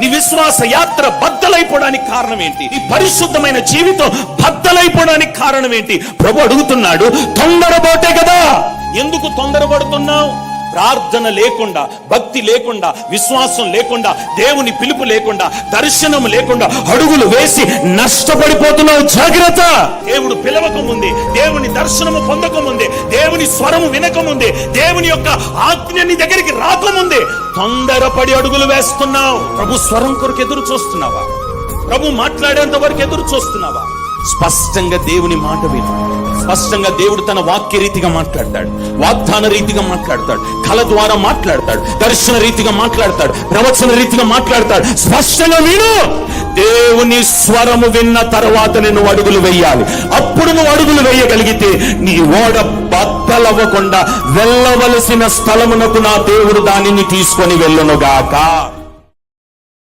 నీ విశ్వాస యాత్ర బద్దలైపోవడానికి కారణం ఏంటి? నీ పరిశుద్ధమైన జీవితం బద్దలైపోవడానికి కారణం ఏంటి? ప్రభు అడుగుతున్నాడు, తొందరపోతే కదా. ఎందుకు తొందరపడుతున్నావు? ప్రార్థన లేకుండా, భక్తి లేకుండా, విశ్వాసం లేకుండా, దేవుని పిలుపు లేకుండా, దర్శనం లేకుండా అడుగులు వేసి నష్టపడిపోతున్నావు. జాగ్రత్త. దేవుడు పిలవక ముందే, దేవుని దర్శనము పొందక ముందే, దేవుని స్వరము వినక ముందే, దేవుని యొక్క ఆజ్ఞ నీ దగ్గరికి రాకముందే తొందరపడి అడుగులు వేస్తున్నావు. ప్రభు స్వరం కొరకు ఎదురు చూస్తున్నావా? ప్రభు మాట్లాడేంత వరకు ఎదురు చూస్తున్నావా? స్పష్టంగా దేవుని మాట విను. స్పష్టంగా దేవుడు తన వాక్య రీతిగా మాట్లాడతాడు, వాగ్దాన రీతిగా మాట్లాడతాడు, కళ ద్వారా మాట్లాడతాడు, దర్శన రీతిగా మాట్లాడతాడు, ప్రవచన రీతిగా మాట్లాడతాడు. స్పష్టంగా విను. దేవుని స్వరము విన్న తర్వాత నువ్వు అడుగులు వేయాలి. అప్పుడు నువ్వు అడుగులు వేయగలిగితే నీ ఓడ బద్దలవ్వకుండా వెళ్ళవలసిన స్థలమునకు నా దేవుడు దానిని తీసుకొని వెళ్ళునుగాక.